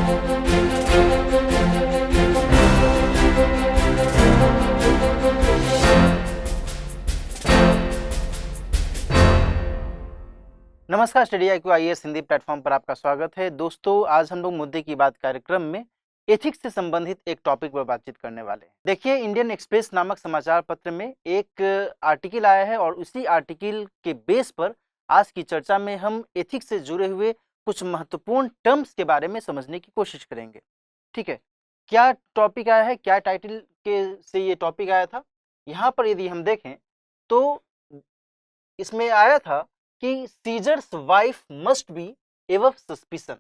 नमस्कार, study IQ IAS Hindi platform पर आपका स्वागत है। दोस्तों, आज हम लोग मुद्दे की बात कार्यक्रम में एथिक्स से संबंधित एक टॉपिक पर बातचीत करने वाले हैं। देखिए, इंडियन एक्सप्रेस नामक समाचार पत्र में एक आर्टिकल आया है और उसी आर्टिकल के बेस पर आज की चर्चा में हम एथिक्स से जुड़े हुए कुछ महत्वपूर्ण टर्म्स के बारे में समझने की कोशिश करेंगे। ठीक है, क्या टॉपिक आया है, क्या टाइटल के से ये टॉपिक आया था? यहाँ पर यदि हम देखें तो इसमें आया था कि seizures wife must be above suspicion,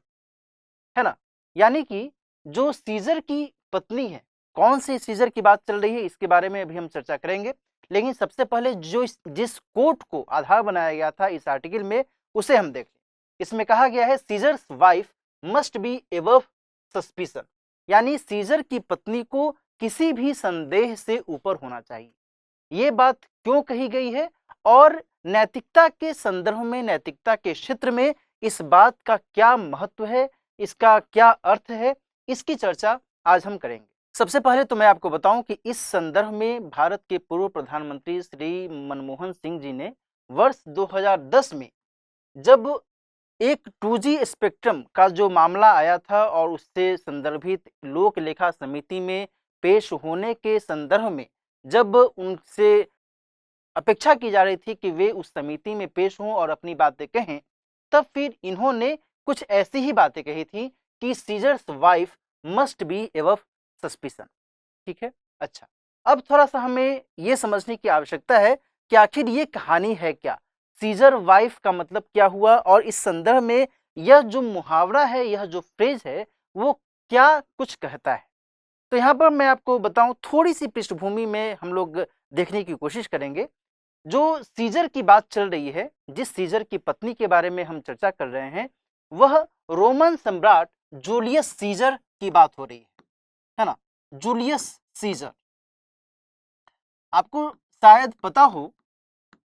है ना। यानी कि जो सीजर की पत्नी है, कौन सी सीजर की बात चल रही है इसके बारे में अभी हम चर्चा करेंगे। लेकिन सबसे पहले जो जिस कोट को आधार बनाया गया था इस आर्टिकल में, उसे हम देख लें। इसमें कहा गया है seizures wife must be above suspicion, यानी सीजर की पत्नी को किसी भी संदेह से ऊपर होना चाहिए। ये बात क्यों कही गई है और नैतिकता के संदर्भ में, नैतिकता के क्षेत्र में इस बात का क्या महत्व है, इसका क्या अर्थ है, इसकी चर्चा आज हम करेंगे। सबसे पहले तो मैं आपको बताऊं कि इस संदर्भ में भारत के पूर्व प्रधानमंत्री श्री मनमोहन सिंह जी ने वर्ष 2010 में जब एक 2G स्पेक्ट्रम का जो मामला आया था और उससे संदर्भित लोक लेखा समिति में पेश होने के संदर्भ में जब उनसे अपेक्षा की जा रही थी कि वे उस समिति में पेश हों और अपनी बातें कहें, तब फिर इन्होंने कुछ ऐसी ही बातें कही थी कि seizures wife must be above suspicion. ठीक है, अच्छा, अब थोड़ा सा हमें यह समझने की आवश्यकता है कि आखिर ये कहानी है क्या, सीजर वाइफ का मतलब क्या हुआ और इस संदर्भ में यह जो मुहावरा है, यह जो फ्रेज है, वो क्या कुछ कहता है। तो यहाँ पर मैं आपको बताऊं, थोड़ी सी पृष्ठभूमि में हम लोग देखने की कोशिश करेंगे। जो सीजर की बात चल रही है, जिस सीजर की पत्नी के बारे में हम चर्चा कर रहे हैं, वह रोमन सम्राट जूलियस सीजर की बात हो रही है ना। जूलियस सीजर, आपको शायद पता हो,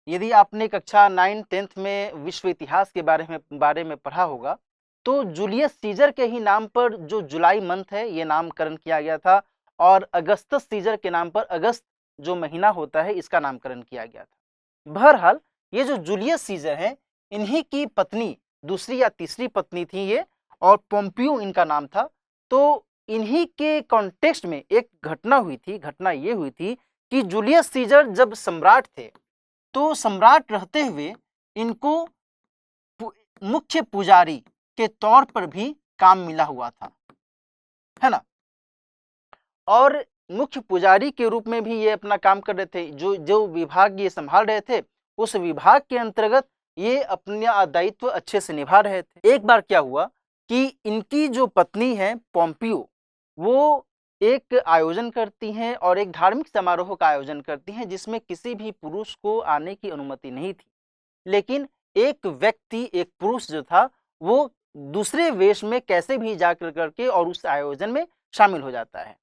यदि आपने कक्षा 9, 10th में विश्व इतिहास के बारे में पढ़ा होगा, तो जूलियस सीजर के ही नाम पर जो जुलाई मंथ है, ये नामकरण किया गया था और अगस्तस सीजर के नाम पर अगस्त जो महीना होता है, इसका नामकरण किया गया था। बहरहाल, ये जो जूलियस सीजर हैं, इन्हीं की पत्नी, दूसरी या तीसरी पत्नी थी ये, और पोम्पियो इनका नाम था। तो इन्हीं के कॉन्टेक्स्ट में एक घटना हुई थी। घटना ये हुई थी कि जूलियस सीजर जब सम्राट थे, तो सम्राट रहते हुए इनको मुख्य पुजारी के तौर पर भी काम मिला हुआ था, है ना। और मुख्य पुजारी के रूप में भी ये अपना काम कर रहे थे। जो जो विभाग ये संभाल रहे थे, उस विभाग के अंतर्गत ये अपना दायित्व अच्छे से निभा रहे थे। एक बार क्या हुआ कि इनकी जो पत्नी है पोम्पियो, वो एक आयोजन करती हैं और एक धार्मिक समारोह का आयोजन करती हैं जिसमें किसी भी पुरुष को आने की अनुमति नहीं थी। लेकिन एक व्यक्ति, एक पुरुष जो था, वो दूसरे वेश में कैसे भी जाकर करके और उस आयोजन में शामिल हो जाता है।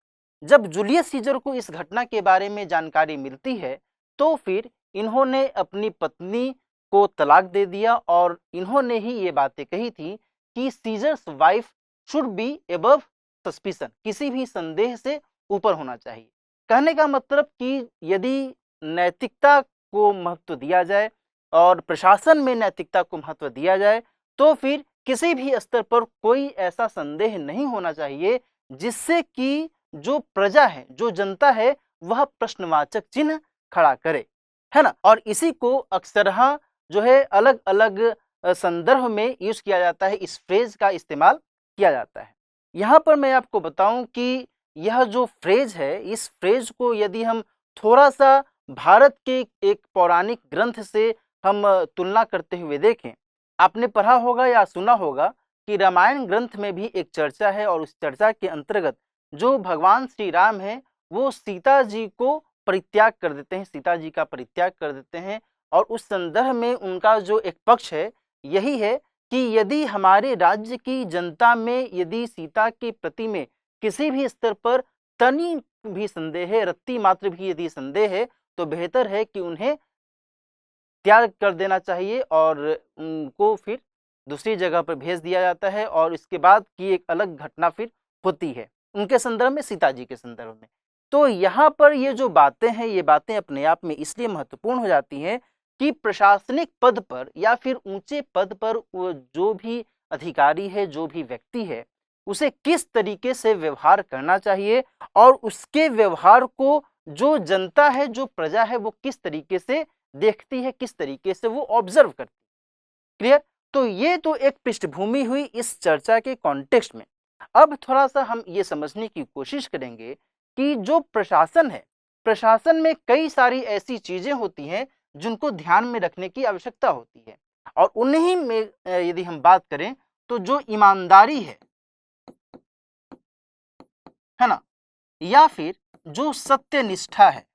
जब जूलियस सीजर को इस घटना के बारे में जानकारी मिलती है, तो फिर इन्होंने अपनी पत्नी को तलाक दे दिया और इन्होंने ही ये बातें कही थी कि seizures wife should be above suspicion, किसी भी संदेह से ऊपर होना चाहिए। कहने का मतलब कि यदि नैतिकता को महत्व दिया जाए और प्रशासन में नैतिकता को महत्व दिया जाए, तो फिर किसी भी स्तर पर कोई ऐसा संदेह नहीं होना चाहिए जिससे कि जो प्रजा है, जो जनता है, वह प्रश्नवाचक चिन्ह खड़ा करे, है ना। और इसी को अक्सरहा जो है अलग अलग संदर्भ में यूज किया जाता है, इस फ्रेज का इस्तेमाल किया जाता है। यहाँ पर मैं आपको बताऊं कि यह जो फ्रेज है, इस फ्रेज को यदि हम थोड़ा सा भारत के एक पौराणिक ग्रंथ से हम तुलना करते हुए देखें, आपने पढ़ा होगा या सुना होगा कि रामायण ग्रंथ में भी एक चर्चा है और उस चर्चा के अंतर्गत जो भगवान श्री राम हैं, वो सीता जी को परित्याग कर देते हैं, सीता जी का परित्याग कर देते हैं। और उस संदर्भ में उनका जो एक पक्ष है, यही है कि यदि हमारे राज्य की जनता में यदि सीता के प्रति में किसी भी स्तर पर तनी भी संदेह है, रत्ती मात्र भी यदि संदेह है, तो बेहतर है कि उन्हें त्याग कर देना चाहिए और उनको फिर दूसरी जगह पर भेज दिया जाता है और इसके बाद की एक अलग घटना फिर होती है उनके संदर्भ में, सीता जी के संदर्भ में। तो यहाँ पर ये जो बातें हैं, ये बातें अपने आप में इसलिए महत्वपूर्ण हो जाती हैं कि प्रशासनिक पद पर या फिर ऊंचे पद पर वो जो भी अधिकारी है, जो भी व्यक्ति है, उसे किस तरीके से व्यवहार करना चाहिए और उसके व्यवहार को जो जनता है, जो प्रजा है, वो किस तरीके से देखती है, किस तरीके से वो ऑब्जर्व करती है। क्लियर? तो ये तो एक पृष्ठभूमि हुई इस चर्चा के कॉन्टेक्स्ट में। अब थोड़ा सा हम ये समझने की कोशिश करेंगे कि जो प्रशासन है, प्रशासन में कई सारी ऐसी चीजें होती हैं जिनको ध्यान में रखने की आवश्यकता होती है और उन्हीं में यदि हम बात करें तो जो ईमानदारी है ना, या फिर जो सत्यनिष्ठा है,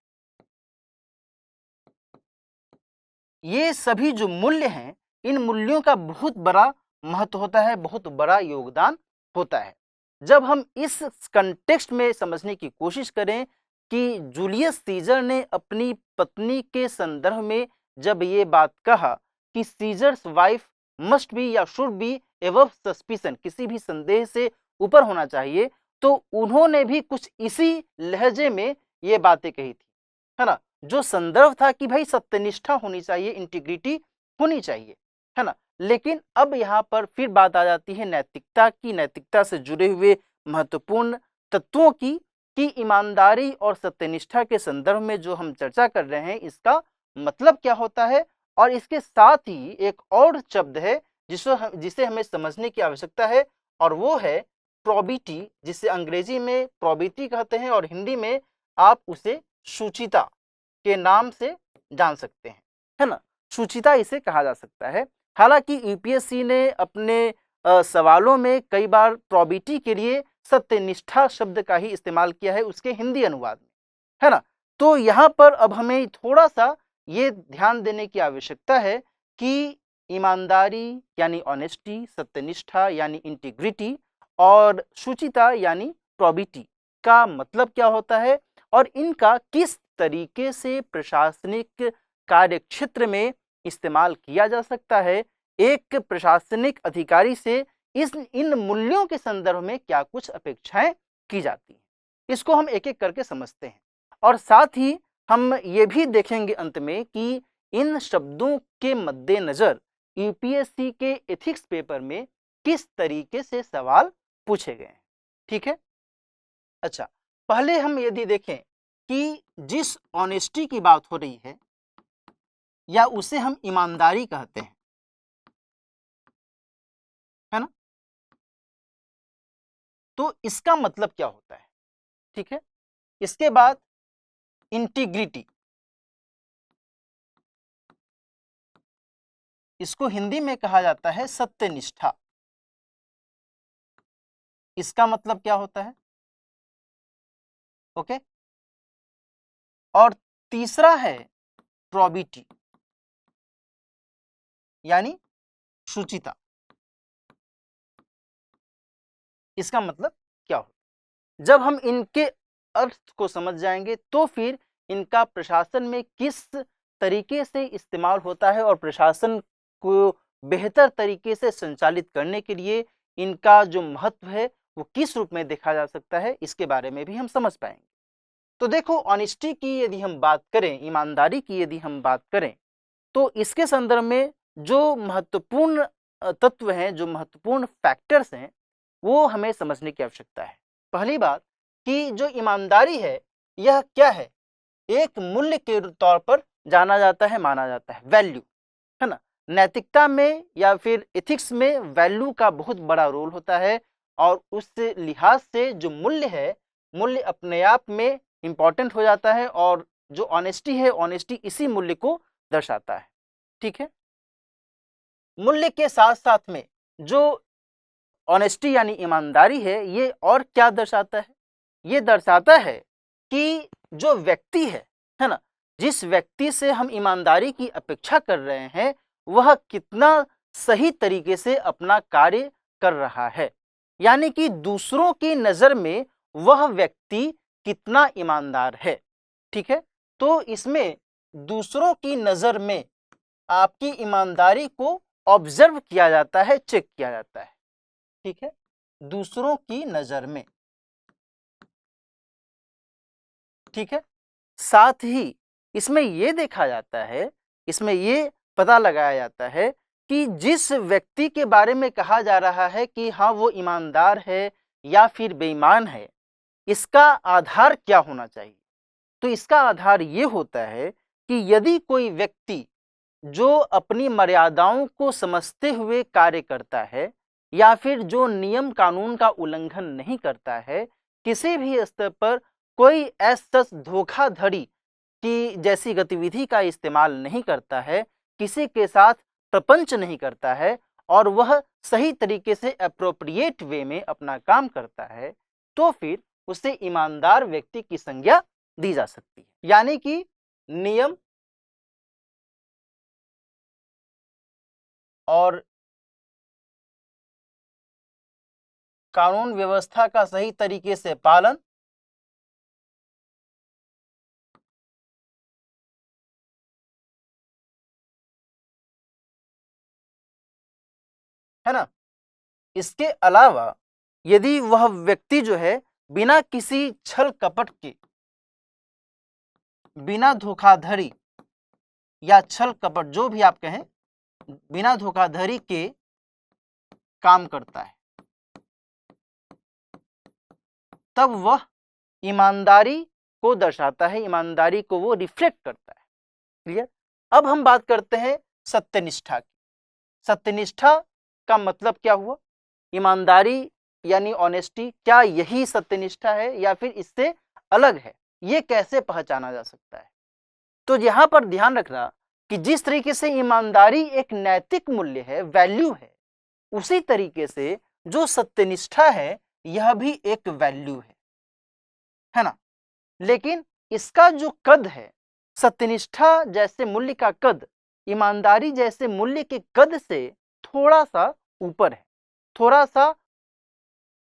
ये सभी जो मूल्य हैं, इन मूल्यों का बहुत बड़ा महत्व होता है, बहुत बड़ा योगदान होता है। जब हम इस कंटेक्स्ट में समझने की कोशिश करें कि जूलियस सीजर ने अपनी पत्नी के संदर्भ में जब ये बात कहा कि सीजर्स वाइफ मस्ट बी या शुड बी एबव सस्पिशन, किसी भी संदेह से ऊपर होना चाहिए, तो उन्होंने भी कुछ इसी लहजे में ये बातें कही थी, है ना। जो संदर्भ था कि भाई सत्यनिष्ठा होनी चाहिए, इंटीग्रिटी होनी चाहिए, है ना। लेकिन अब यहाँ पर फिर बात आ जाती है नैतिकता की, नैतिकता से जुड़े हुए महत्वपूर्ण तत्वों की, कि ईमानदारी और सत्यनिष्ठा के संदर्भ में जो हम चर्चा कर रहे हैं, इसका मतलब क्या होता है। और इसके साथ ही एक और शब्द है जिसे हमें समझने की आवश्यकता है, और वो है प्रोबिटी, जिसे अंग्रेजी में प्रोबिटी कहते हैं और हिंदी में आप उसे शुचिता के नाम से जान सकते हैं, है ना। शुचिता इसे कहा जा सकता है। हालांकि यूपीएससी ने अपने सवालों में कई बार प्रोबिटी के लिए सत्यनिष्ठा शब्द का ही इस्तेमाल किया है उसके हिंदी अनुवाद में, है ना। तो यहाँ पर अब हमें थोड़ा सा ये ध्यान देने की आवश्यकता है कि ईमानदारी यानी ऑनेस्टी, सत्यनिष्ठा यानी इंटीग्रिटी और शुचिता यानी प्रोबिटी का मतलब क्या होता है और इनका किस तरीके से प्रशासनिक कार्यक्षेत्र में इस्तेमाल किया जा सकता है। एक प्रशासनिक अधिकारी से इन मूल्यों के संदर्भ में क्या कुछ अपेक्षाएं की जाती हैं, इसको हम एक एक करके समझते हैं। और साथ ही हम ये भी देखेंगे अंत में कि इन शब्दों के मद्देनजर यूपीएससी के एथिक्स पेपर में किस तरीके से सवाल पूछे गए हैं। ठीक है। अच्छा, पहले हम यदि देखें कि जिस ऑनेस्टी की बात हो रही है या उसे हम ईमानदारी कहते हैं, है ना, तो इसका मतलब क्या होता है। ठीक है। इसके बाद इंटीग्रिटी, इसको हिंदी में कहा जाता है सत्यनिष्ठा, इसका मतलब क्या होता है। ओके। और तीसरा है प्रोबिटी यानी शुचिता, इसका मतलब क्या होता है। जब हम इनके अर्थ को समझ जाएंगे तो फिर इनका प्रशासन में किस तरीके से इस्तेमाल होता है और प्रशासन को बेहतर तरीके से संचालित करने के लिए इनका जो महत्व है वो किस रूप में देखा जा सकता है, इसके बारे में भी हम समझ पाएंगे। तो देखो, ऑनेस्टी की यदि हम बात करें, ईमानदारी की यदि हम बात करें, तो इसके संदर्भ में जो महत्वपूर्ण तत्व हैं, जो महत्वपूर्ण फैक्टर्स हैं, वो हमें समझने की आवश्यकता है। पहली बात कि जो ईमानदारी है यह क्या है, एक मूल्य के तौर पर जाना जाता है, माना जाता है, वैल्यू, है ना। नैतिकता में या फिर एथिक्स में वैल्यू का बहुत बड़ा रोल होता है और उस लिहाज से जो मूल्य है, मूल्य अपने आप में इंपॉर्टेंट हो जाता है और जो ऑनेस्टी है, ऑनेस्टी इसी मूल्य को दर्शाता है। ठीक है। मूल्य के साथ साथ में जो ऑनेस्टी यानी ईमानदारी है, ये और क्या दर्शाता है, ये दर्शाता है कि जो व्यक्ति है ना, जिस व्यक्ति से हम ईमानदारी की अपेक्षा कर रहे हैं वह कितना सही तरीके से अपना कार्य कर रहा है, यानी कि दूसरों की नजर में वह व्यक्ति कितना ईमानदार है। ठीक है। तो इसमें दूसरों की नजर में आपकी ईमानदारी को ऑब्जर्व किया जाता है, चेक किया जाता है, ठीक है, दूसरों की नजर में, ठीक है। साथ ही इसमें यह देखा जाता है, इसमें यह पता लगाया जाता है कि जिस व्यक्ति के बारे में कहा जा रहा है कि हाँ वो ईमानदार है या फिर बेईमान है, इसका आधार क्या होना चाहिए। तो इसका आधार ये होता है कि यदि कोई व्यक्ति जो अपनी मर्यादाओं को समझते हुए कार्य करता है या फिर जो नियम कानून का उल्लंघन नहीं करता है, किसी भी स्तर पर कोई ऐसा धोखाधड़ी की जैसी गतिविधि का इस्तेमाल नहीं करता है, किसी के साथ प्रपंच नहीं करता है और वह सही तरीके से एप्रोप्रिएट वे में अपना काम करता है, तो फिर उसे ईमानदार व्यक्ति की संज्ञा दी जा सकती है। यानी कि नियम और कानून व्यवस्था का सही तरीके से पालन, है ना। इसके अलावा यदि वह व्यक्ति जो है बिना किसी छल कपट के, बिना धोखाधड़ी या छल कपट जो भी आप कहें, बिना धोखाधड़ी के काम करता है, तब वह ईमानदारी को दर्शाता है, ईमानदारी को वो रिफ्लेक्ट करता है। क्लियर। अब हम बात करते हैं सत्यनिष्ठा की। सत्यनिष्ठा का मतलब क्या हुआ? ईमानदारी यानी ऑनेस्टी, क्या यही सत्यनिष्ठा है या फिर इससे अलग है? ये कैसे पहचाना जा सकता है? तो यहां पर ध्यान रखना कि जिस तरीके से ईमानदारी एक नैतिक मूल्य है, वैल्यू है, उसी तरीके से जो सत्यनिष्ठा है यह भी एक वैल्यू है ना। लेकिन इसका जो कद है, सत्यनिष्ठा जैसे मूल्य का कद ईमानदारी जैसे मूल्य के कद से थोड़ा सा ऊपर है, थोड़ा सा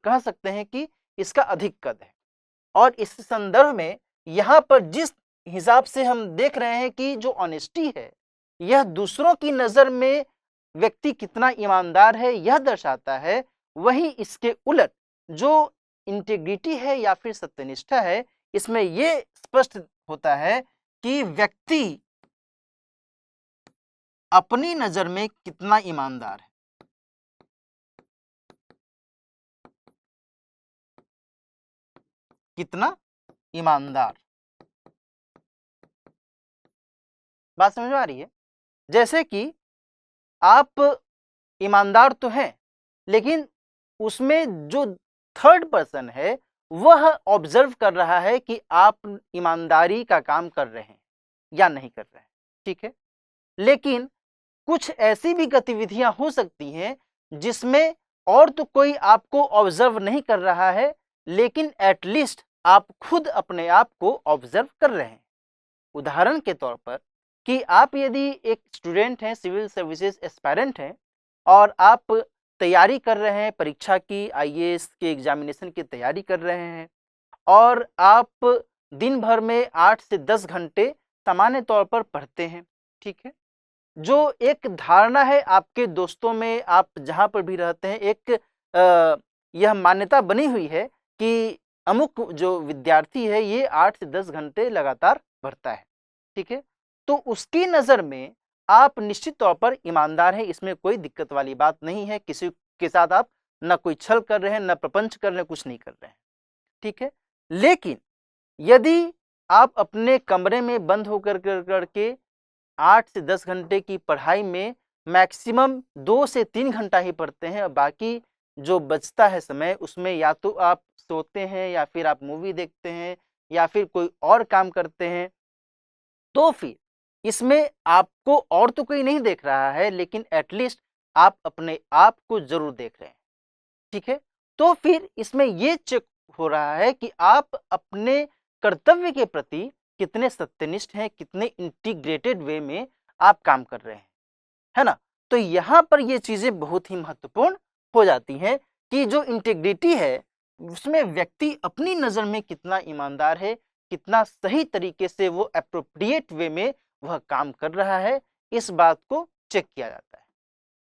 कह सकते हैं कि इसका अधिक कद है। और इस संदर्भ में यहां पर जिस हिसाब से हम देख रहे हैं कि जो ऑनेस्टी है यह दूसरों की नजर में व्यक्ति कितना ईमानदार है यह दर्शाता है, वहीं इसके उलट जो इंटीग्रिटी है या फिर सत्यनिष्ठा है, इसमें यह स्पष्ट होता है कि व्यक्ति अपनी नजर में कितना ईमानदार है। कितना ईमानदार, बात समझ में आ रही है? जैसे कि आप ईमानदार तो हैं, लेकिन उसमें जो थर्ड पर्सन है वह ऑब्जर्व कर रहा है कि आप ईमानदारी का काम कर रहे हैं या नहीं कर रहे हैं, ठीक है। लेकिन कुछ ऐसी भी गतिविधियां हो सकती हैं जिसमें और तो कोई आपको ऑब्जर्व नहीं कर रहा है, लेकिन एटलीस्ट आप खुद अपने आप को ऑब्जर्व कर रहे हैं। उदाहरण के तौर पर कि आप यदि एक स्टूडेंट हैं, सिविल सर्विसेज एस्पायरेंट हैं और आप तैयारी कर रहे हैं परीक्षा की, आईएएस के एग्जामिनेशन की तैयारी कर रहे हैं और आप दिन भर में 8 से 10 घंटे सामान्य तौर पर पढ़ते हैं, ठीक है। जो एक धारणा है आपके दोस्तों में, आप जहाँ पर भी रहते हैं, एक यह मान्यता बनी हुई है कि अमुक जो विद्यार्थी है ये 8 से 10 घंटे लगातार पढ़ता है, ठीक है। तो उसकी नज़र में आप निश्चित तौर पर ईमानदार हैं, इसमें कोई दिक्कत वाली बात नहीं है। किसी के साथ आप न कोई छल कर रहे हैं, न प्रपंच कर रहे हैं, कुछ नहीं कर रहे हैं, ठीक है। लेकिन यदि आप अपने कमरे में बंद होकर करके 8 से 10 घंटे की पढ़ाई में मैक्सिमम 2 से 3 घंटा ही पढ़ते हैं और बाकी जो बचता है समय उसमें या तो आप सोते हैं या फिर आप मूवी देखते हैं या फिर कोई और काम करते हैं, तो फिर इसमें आपको और तो कोई नहीं देख रहा है, लेकिन एटलीस्ट आप अपने आप को जरूर देख रहे हैं, ठीक है। तो फिर इसमें यह चेक हो रहा है कि आप अपने कर्तव्य के प्रति कितने सत्यनिष्ठ हैं, कितने इंटीग्रेटेड वे में आप काम कर रहे हैं, है ना। तो यहाँ पर ये चीजें बहुत ही महत्वपूर्ण हो जाती हैं कि जो इंटीग्रिटी है उसमें व्यक्ति अपनी नजर में कितना ईमानदार है, कितना सही तरीके से वो एप्रोप्रिएट वे में वह काम कर रहा है, इस बात को चेक किया जाता है।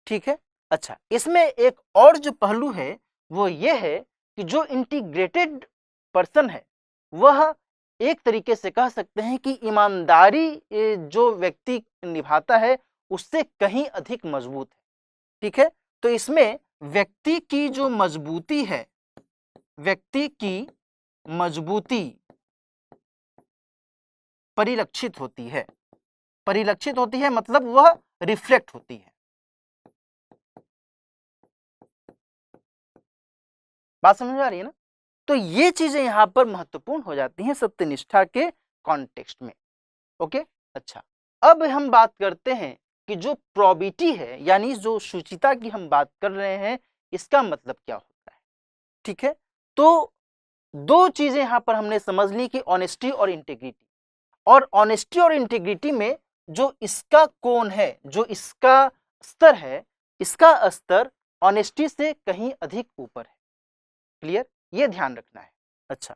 ठीक है। अच्छा, इसमें एक और जो पहलू है वो ये है कि जो इंटीग्रेटेड पर्सन है वह एक तरीके से कह सकते हैं कि ईमानदारी जो व्यक्ति निभाता है उससे कहीं अधिक मजबूत है। ठीक है, तो इसमें व्यक्ति की जो मजबूती है, व्यक्ति की मजबूती परिलक्षित होती है। परिलक्षित होती है मतलब वह रिफ्लेक्ट होती है। बात समझ में आ रही है ना? तो ये चीजें यहां पर महत्वपूर्ण हो जाती हैं सत्यनिष्ठा के कॉन्टेक्स्ट में। ओके। अच्छा, अब हम बात करते हैं कि जो प्रोबिटी है यानी जो शुचिता की हम बात कर रहे हैं इसका मतलब क्या होता है। ठीक है, तो दो चीजें यहां पर हमने समझ ली कि ऑनेस्टी और इंटीग्रिटी। और ऑनेस्टी और इंटीग्रिटी में जो इसका कोण है, जो इसका स्तर है, इसका स्तर ऑनेस्टी से कहीं अधिक ऊपर है। क्लियर, ये ध्यान रखना है। अच्छा,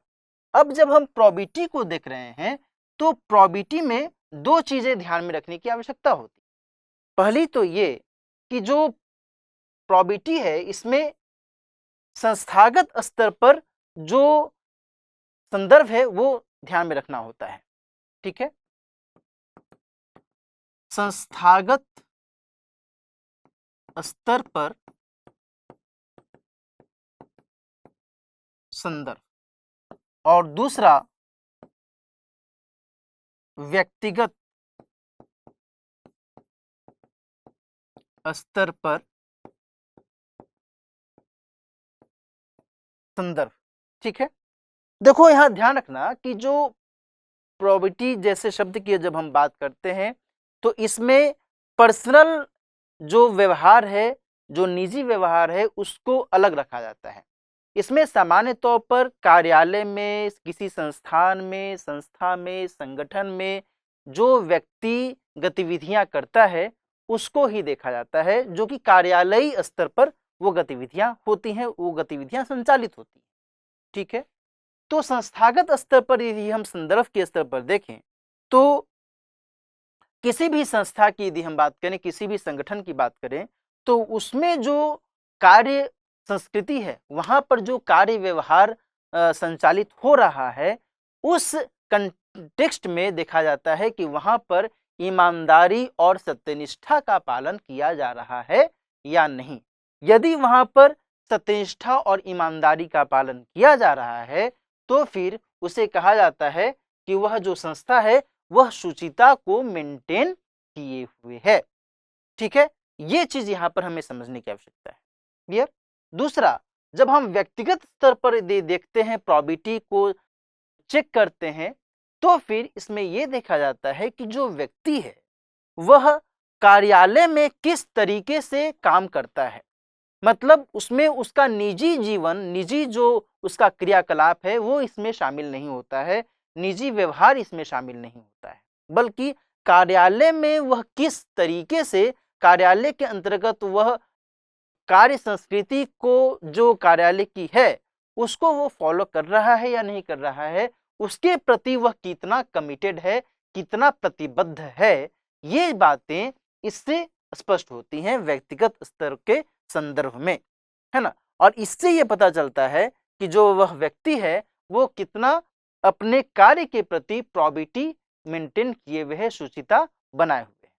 अब जब हम प्रोबिटी को देख रहे हैं तो प्रोबिटी में दो चीजें ध्यान में रखने की आवश्यकता होती है। पहली तो ये कि जो प्रोबिटी है इसमें संस्थागत स्तर पर जो संदर्भ है वो ध्यान में रखना होता है। ठीक है, संस्थागत स्तर पर संदर्भ, और दूसरा व्यक्तिगत स्तर पर संदर्भ। ठीक है, देखो यहां ध्यान रखना कि जो प्रोबिटी जैसे शब्द की जब हम बात करते हैं तो इसमें पर्सनल जो व्यवहार है, जो निजी व्यवहार है उसको अलग रखा जाता है। इसमें सामान्य तौर पर कार्यालय में, किसी संस्थान में, संस्था में, संगठन में जो व्यक्ति गतिविधियां करता है उसको ही देखा जाता है, जो कि कार्यालयी स्तर पर वो गतिविधियां होती हैं, वो गतिविधियां संचालित होती हैं। ठीक है, तो संस्थागत स्तर पर यदि हम संदर्भ के स्तर पर देखें तो किसी भी संस्था की यदि हम बात करें, किसी भी संगठन की बात करें तो उसमें जो कार्य संस्कृति है, वहां पर जो कार्य व्यवहार संचालित हो रहा है उस कंटेक्स्ट में देखा जाता है कि वहां पर ईमानदारी और सत्यनिष्ठा का पालन किया जा रहा है या नहीं। यदि वहां पर सत्यनिष्ठा और ईमानदारी का पालन किया जा रहा है तो फिर उसे कहा जाता है कि वह जो संस्था है वह शुचिता को मेंटेन किए हुए है। ठीक है, ये चीज यहां पर हमें समझने की आवश्यकता है। क्लियर। दूसरा, जब हम व्यक्तिगत स्तर पर देखते हैं, प्रोबिटी को चेक करते हैं तो फिर इसमें यह देखा जाता है कि जो व्यक्ति है वह कार्यालय में किस तरीके से काम करता है। मतलब उसमें उसका निजी जीवन, निजी जो उसका क्रियाकलाप है वो इसमें शामिल नहीं होता है, निजी व्यवहार इसमें शामिल नहीं होता है, बल्कि कार्यालय में वह किस तरीके से कार्यालय के अंतर्गत वह कार्य संस्कृति को जो कार्यालय की है उसको वो फॉलो कर रहा है या नहीं कर रहा है, उसके प्रति वह कितना कमिटेड है, कितना प्रतिबद्ध है, ये बातें इससे स्पष्ट होती हैं व्यक्तिगत स्तर के संदर्भ में, है ना। और इससे ये पता चलता है कि जो वह व्यक्ति है वो कितना अपने कार्य के प्रति प्रोबिटी मेंटेन किए हुए है, शुचिता बनाए हुए है।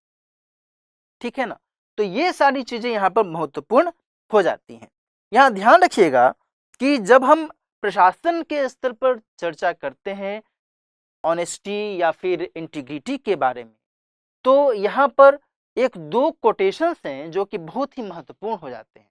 ठीक है ना, तो ये सारी चीजें यहाँ पर महत्वपूर्ण हो जाती हैं। यहाँ ध्यान रखिएगा कि जब हम प्रशासन के स्तर पर चर्चा करते हैं ऑनेस्टी या फिर इंटीग्रिटी के बारे में, तो यहाँ पर एक दो कोटेशंस हैं जो कि बहुत ही महत्वपूर्ण हो जाते हैं,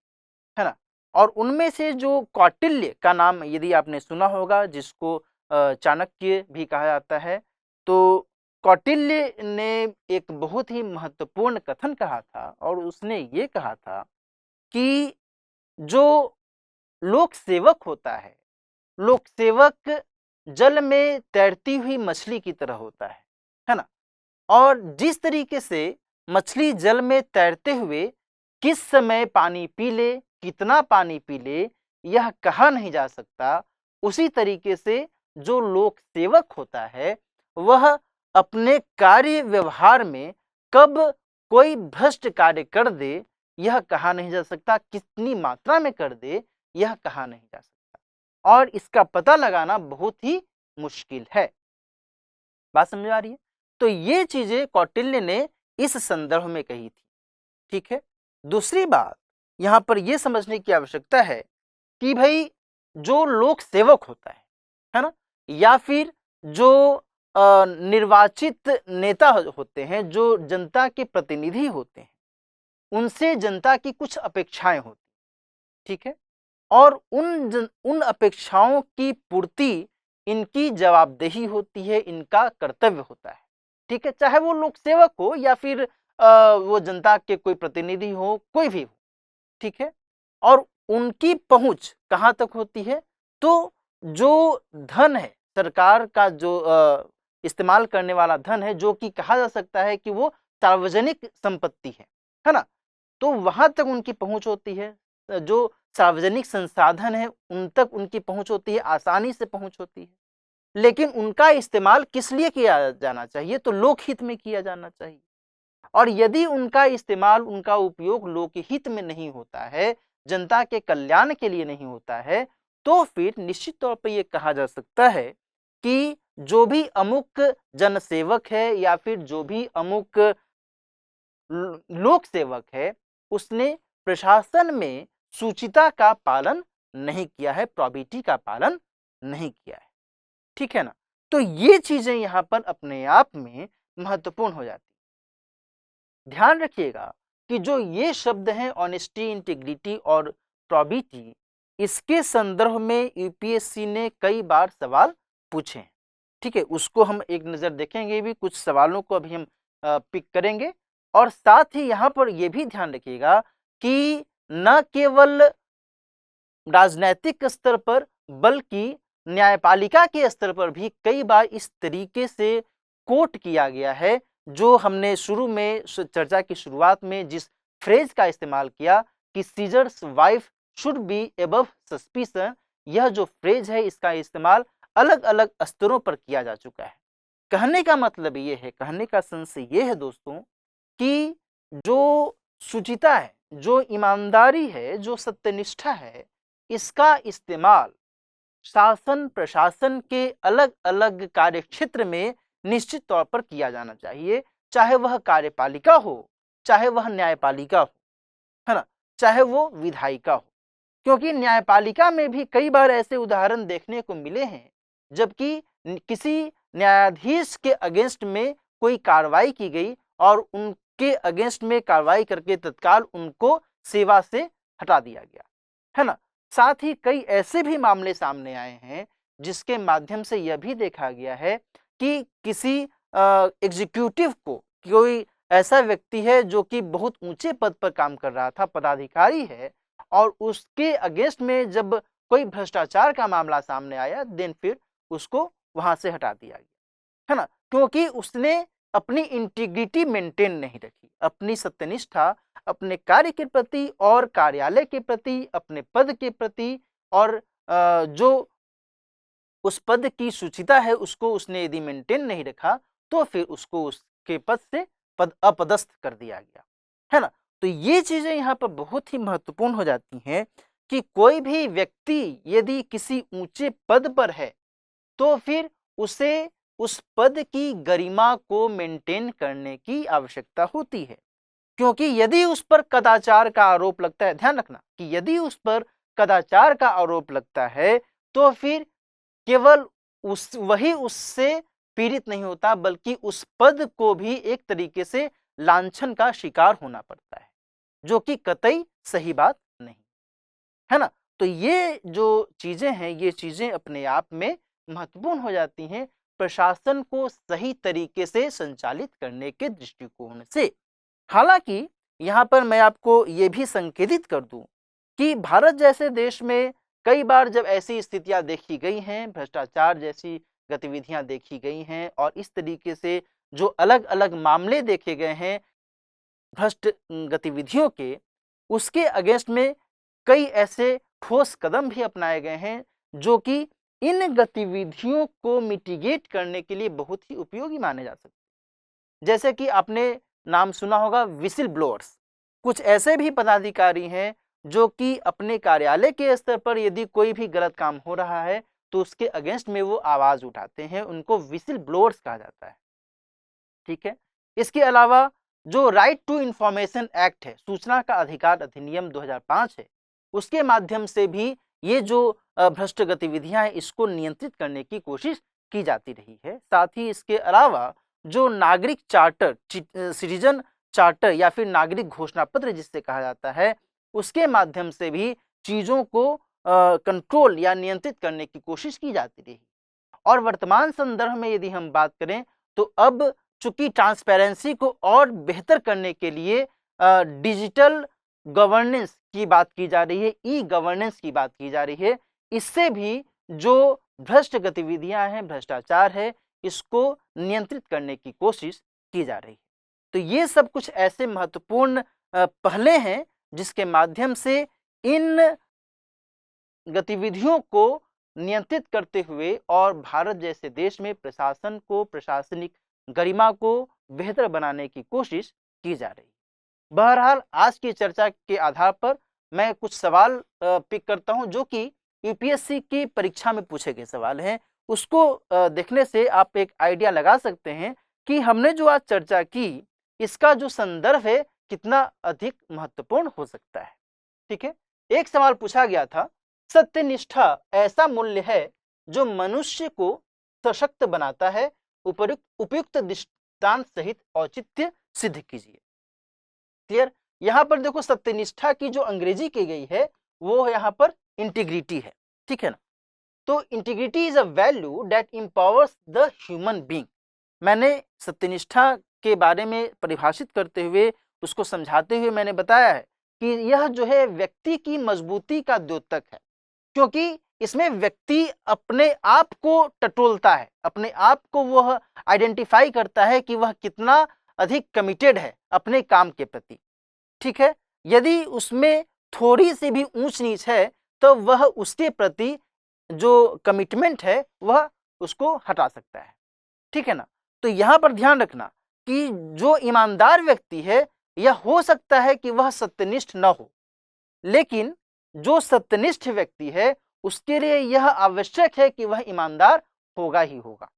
है ना। और उनमें से जो कौटिल्य का नाम यदि आपने सुना होगा, जिसको चाणक्य भी कहा जाता है, तो कौटिल्य ने एक बहुत ही महत्वपूर्ण कथन कहा था और उसने ये कहा था कि जो लोक सेवक होता है, लोक सेवक जल में तैरती हुई मछली की तरह होता है ना। और जिस तरीके से मछली जल में तैरते हुए किस समय पानी पी ले, कितना पानी पी ले, यह कहा नहीं जा सकता, उसी तरीके से जो लोक सेवक होता है वह अपने कार्य व्यवहार में कब कोई भ्रष्ट कार्य कर दे यह कहा नहीं जा सकता, कितनी मात्रा में कर दे यह कहा नहीं जा सकता, और इसका पता लगाना बहुत ही मुश्किल है। बात समझ आ रही है? तो ये चीजें कौटिल्य ने इस संदर्भ में कही थी। ठीक है। दूसरी बात यहां पर यह समझने की आवश्यकता है कि भाई जो लोक सेवक होता है ना, या फिर जो निर्वाचित नेता होते हैं, जो जनता के प्रतिनिधि होते हैं, उनसे जनता की कुछ अपेक्षाएं होती, ठीक है, और उन अपेक्षाओं की पूर्ति इनकी जवाबदेही होती है, इनका कर्तव्य होता है। ठीक है, चाहे वो लोक सेवक हो या फिर वो जनता के कोई प्रतिनिधि हो, कोई भी हो। ठीक है, और उनकी पहुंच कहां तक होती है? तो जो धन है, सरकार का जो इस्तेमाल करने वाला धन है, जो कि कहा जा सकता है कि वो सार्वजनिक संपत्ति है ना, तो वहां तक उनकी पहुंच होती है। जो सार्वजनिक संसाधन है उन तक उनकी पहुंच होती है, आसानी से पहुंच होती है। लेकिन उनका इस्तेमाल किस लिए किया जाना चाहिए? तो लोकहित में किया जाना चाहिए। और यदि उनका इस्तेमाल, उनका उपयोग लोकहित में नहीं होता है, जनता के कल्याण के लिए नहीं होता है, तो फिर निश्चित तौर पर यह कहा जा सकता है कि जो भी अमुक जनसेवक है या फिर जो भी अमुक लोक सेवक है, उसने प्रशासन में शुचिता का पालन नहीं किया है, प्रोबिटी का पालन नहीं किया है। ठीक है ना? तो ये चीजें यहां पर अपने आप में महत्वपूर्ण हो जाती। ध्यान रखिएगा कि जो ये शब्द हैं ऑनेस्टी, इंटीग्रिटी और प्रोबिटी, इसके संदर्भ में यूपीएससी ने कई बार सवाल पूछे हैं। ठीक है, उसको हम एक नजर देखेंगे भी, कुछ सवालों को अभी हम पिक करेंगे। और साथ ही यहाँ पर यह भी ध्यान रखिएगा कि न केवल राजनैतिक स्तर पर बल्कि न्यायपालिका के स्तर पर भी कई बार इस तरीके से कोट किया गया है, जो हमने शुरू में चर्चा की शुरुआत में जिस फ्रेज का इस्तेमाल किया कि seizures wife should be above suspicion, यह जो फ्रेज है इसका इस्तेमाल अलग अलग स्तरों पर किया जा चुका है। कहने का मतलब ये है, कहने का सेंस ये है दोस्तों कि जो शुचिता है, जो ईमानदारी है, जो सत्यनिष्ठा है, इसका इस्तेमाल शासन प्रशासन के अलग अलग कार्यक्षेत्र में निश्चित तौर पर किया जाना चाहिए, चाहे वह कार्यपालिका हो, चाहे वह न्यायपालिका हो, है ना, चाहे वो विधायिका हो। क्योंकि न्यायपालिका में भी कई बार ऐसे उदाहरण देखने को मिले हैं जबकि किसी न्यायाधीश के अगेंस्ट में कोई कार्रवाई की गई और उनके अगेंस्ट में कार्रवाई करके तत्काल उनको सेवा से हटा दिया गया, है ना। साथ ही कई ऐसे भी मामले सामने आए हैं जिसके माध्यम से यह भी देखा गया है कि किसी एग्जीक्यूटिव को, कोई ऐसा व्यक्ति है जो कि बहुत ऊंचे पद पर काम कर रहा था, पदाधिकारी है, और उसके अगेंस्ट में जब कोई भ्रष्टाचार का मामला सामने आया, देन फिर उसको वहां से हटा दिया गया, है ना, क्योंकि उसने अपनी इंटीग्रिटी मेंटेन नहीं रखी, अपनी सत्यनिष्ठा अपने कार्य के प्रति और कार्यालय के प्रति, अपने पद के प्रति, और जो उस पद की शुचिता है उसको उसने यदि मेंटेन नहीं रखा तो फिर उसको उसके पद से अपदस्थ कर दिया गया, है ना। तो ये चीजें यहाँ पर बहुत ही महत्वपूर्ण हो जाती हैं कि कोई भी व्यक्ति यदि किसी ऊंचे पद पर है तो फिर उसे उस पद की गरिमा को मेंटेन करने की आवश्यकता होती है। क्योंकि यदि उस पर कदाचार का आरोप लगता है, ध्यान रखना कि यदि उस पर कदाचार का आरोप लगता है तो फिर केवल वही उससे पीड़ित नहीं होता, बल्कि उस पद को भी एक तरीके से लांछन का शिकार होना पड़ता है, जो कि कतई सही बात नहीं, है ना। तो ये जो चीजें हैं, ये चीजें अपने आप में महत्वपूर्ण हो जाती हैं प्रशासन को सही तरीके से संचालित करने के दृष्टिकोण से। हालांकि यहाँ पर मैं आपको ये भी संकेतित कर दूं कि भारत जैसे देश में कई बार जब ऐसी स्थितियां देखी गई हैं, भ्रष्टाचार जैसी गतिविधियां देखी गई हैं, और इस तरीके से जो अलग अलग मामले देखे गए हैं भ्रष्ट गतिविधियों के, उसके अगेंस्ट में कई ऐसे ठोस कदम भी अपनाए गए हैं जो कि इन गतिविधियों को मिटिगेट करने के लिए बहुत ही उपयोगी माने जा सकते हैं। जैसे कि आपने नाम सुना होगा विसिल ब्लोअर्स, कुछ ऐसे भी पदाधिकारी हैं जो कि अपने कार्यालय के स्तर पर यदि कोई भी गलत काम हो रहा है तो उसके अगेंस्ट में वो आवाज उठाते हैं, उनको विसिल ब्लोअर्स कहा जाता है। ठीक है। इसके अलावा जो राइट टू इंफॉर्मेशन एक्ट है, सूचना का अधिकार अधिनियम 2005 है, उसके माध्यम से भी ये जो भ्रष्ट गतिविधियां हैं इसको नियंत्रित करने की कोशिश की जाती रही है। साथ ही इसके अलावा जो नागरिक चार्टर, सिटीजन चार्टर या फिर नागरिक घोषणा पत्र जिससे कहा जाता है, उसके माध्यम से भी चीजों को कंट्रोल या नियंत्रित करने की कोशिश की जाती रही। और वर्तमान संदर्भ में यदि हम बात करें तो अब चूंकि ट्रांसपेरेंसी को और बेहतर करने के लिए डिजिटल गवर्नेंस की बात की जा रही है, ई गवर्नेंस की बात की जा रही है। इससे भी जो भ्रष्ट गतिविधियां हैं, भ्रष्टाचार है, इसको नियंत्रित करने की कोशिश की जा रही है। तो ये सब कुछ ऐसे महत्वपूर्ण पहले हैं जिसके माध्यम से इन गतिविधियों को नियंत्रित करते हुए और भारत जैसे देश में प्रशासन को, प्रशासनिक गरिमा को बेहतर बनाने की कोशिश की जा रही है। बहरहाल आज की चर्चा के आधार पर मैं कुछ सवाल पिक करता हूं जो कि यूपीएससी की परीक्षा में पूछे गए सवाल हैं। उसको देखने से आप एक आइडिया लगा सकते हैं कि हमने जो आज चर्चा की इसका जो संदर्भ है कितना अधिक महत्वपूर्ण हो सकता है। ठीक है। एक सवाल पूछा गया था, सत्यनिष्ठा ऐसा मूल्य है जो मनुष्य को सशक्त बनाता है, उपयुक्त दृष्टांत सहित औचित्य सिद्ध कीजिए। क्लियर। यहां पर देखो सत्यनिष्ठा की जो अंग्रेजी की गई है वो यहां पर इंटीग्रिटी है। ठीक है ना। तो integrity is a value that empowers the human being. मैंने सत्यनिष्ठा के बारे में परिभाषित करते हुए, उसको समझाते हुए मैंने बताया है कि यह जो है व्यक्ति की मजबूती का द्योतक है, क्योंकि इसमें व्यक्ति अपने आप को टटोलता है, अपने आप को वह आइडेंटिफाई करता है कि वह कितना अधिक कमिटेड है अपने काम के प्रति। ठीक है। यदि उसमें थोड़ी सी भी ऊंच नीच है तो वह उसके प्रति जो कमिटमेंट है वह उसको हटा सकता है। ठीक है ना। तो यहां पर ध्यान रखना कि जो ईमानदार व्यक्ति है यह हो सकता है कि वह सत्यनिष्ठ न हो, लेकिन जो सत्यनिष्ठ व्यक्ति है उसके लिए यह आवश्यक है कि वह ईमानदार होगा ही होगा।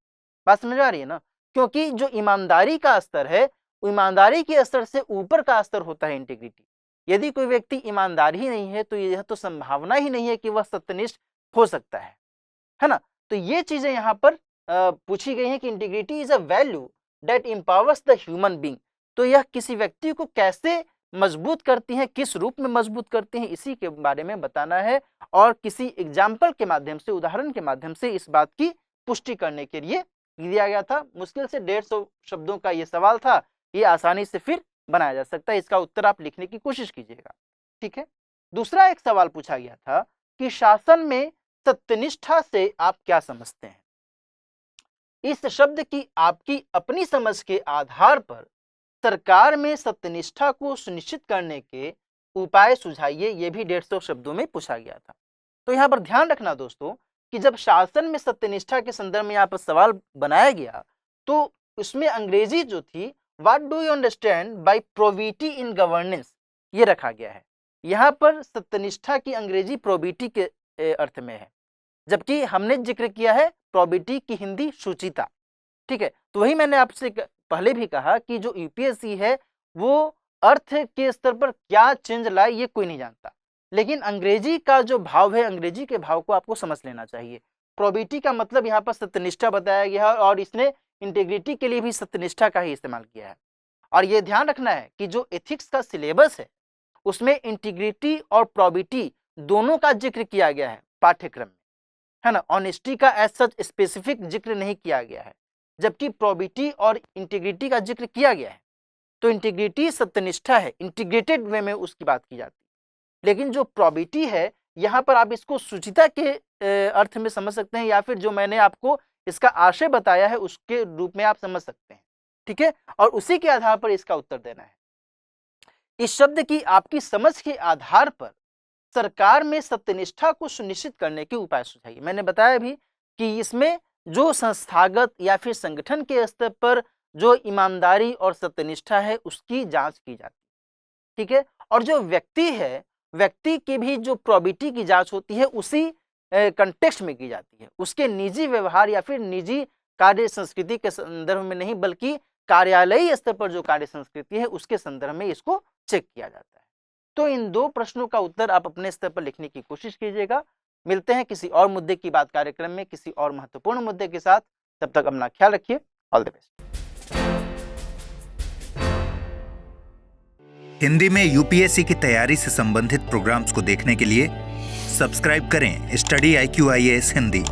बात समझ आ रही है ना। क्योंकि जो ईमानदारी का स्तर है, ईमानदारी के स्तर से ऊपर का स्तर होता है इंटीग्रिटी। यदि कोई व्यक्ति ईमानदार ही नहीं है तो यह तो संभावना ही नहीं है कि वह सत्यनिष्ठ हो सकता है ना। तो ये चीजें यहाँ पर पूछी गई हैं कि integrity is a value that empowers the human being. तो यह किसी व्यक्ति को कैसे मजबूत करती हैं, किस रूप में मजबूत करती हैं, इसी के बारे में बताना है और किसी एग्जाम्पल के माध्यम से, उदाहरण के माध्यम से इस बात की पुष्टि करने के लिए दिया गया था। मुश्किल से 150 शब्दों का ये सवाल था, ये आसानी से फिर बनाया जा सकता है। इसका उत्तर आप लिखने की कोशिश कीजिएगा। ठीक है। दूसरा एक सवाल पूछा गया था कि शासन में सत्यनिष्ठा से आप क्या समझते हैं। इस शब्द की आपकी अपनी समझ के आधार पर सरकार में सत्यनिष्ठा को सुनिश्चित करने के उपाय सुझाइए। यह भी 150 शब्दों में पूछा गया था। तो यहाँ पर ध्यान रखना दोस्तों कि जब शासन में सत्यनिष्ठा के संदर्भ में यहाँ पर सवाल बनाया गया तो उसमें अंग्रेजी जो थी, what do you understand by probity in governance, ये रखा गया है। यहाँ पर सत्यनिष्ठा की अंग्रेजी प्रोबिटी के अर्थ में है, जबकि हमने जिक्र किया है प्रोबिटी की हिंदी शुचिता। ठीक है। तो वही मैंने आपसे पहले भी कहा कि जो यूपीएससी है वो अर्थ के स्तर पर क्या चेंज लाए ये कोई नहीं जानता, लेकिन अंग्रेजी का जो भाव है, अंग्रेजी के भाव को आपको समझ लेना चाहिए। प्रोबिटी का मतलब यहाँ पर सत्यनिष्ठा बताया गया है और इसने इंटीग्रिटी के लिए भी सत्यनिष्ठा का ही इस्तेमाल किया है। और ये ध्यान रखना है कि जो एथिक्स का सिलेबस है उसमें इंटीग्रिटी और प्रोबिटी दोनों का जिक्र किया गया है पाठ्यक्रम में, है ना। ऑनेस्टी का एज सच स्पेसिफिक जिक्र नहीं किया गया है, जबकि प्रोबिटी और इंटीग्रिटी का जिक्र किया गया है। तो इंटीग्रिटी सत्यनिष्ठा है, इंटीग्रेटेड वे में उसकी बात की जाती है, लेकिन जो प्रोबिटी है यहाँ पर आप इसको शुचिता के अर्थ में समझ सकते हैं, या फिर जो मैंने आपको इसका आशय बताया है उसके रूप में आप समझ सकते हैं। ठीक है। और उसी के आधार पर इसका उत्तर देना है। इस शब्द की आपकी समझ के आधार पर सरकार में सत्यनिष्ठा को सुनिश्चित करने के उपाय सुझाइए। मैंने बताया भी कि इसमें जो संस्थागत या फिर संगठन के स्तर पर जो ईमानदारी और सत्यनिष्ठा है उसकी जांच की जाती है। ठीक है। और जो व्यक्ति है, व्यक्ति की भी जो प्रॉबिलिटी की जांच होती है उसी कंटेक्स्ट में की जाती है, उसके निजी व्यवहार या फिर निजी कार्य संस्कृति के संदर्भ में नहीं, बल्कि कार्यालयीय स्तर पर जो कार्य संस्कृति है उसके संदर्भ में इसको चेक किया जाता है। तो इन 2 प्रश्नों का उत्तर आप अपने स्तर पर लिखने की कोशिश कीजिएगा। मिलते हैं किसी और मुद्दे की बात कार्यक्रम में किसी और महत्वपूर्ण मुद्दे के साथ। तब तक अपना ख्याल रखिए। All the best. हिंदी में यूपीएससी की तैयारी से संबंधित प्रोग्राम्स को देखने के लिए सब्सक्राइब करें स्टडी IQ IAS हिंदी।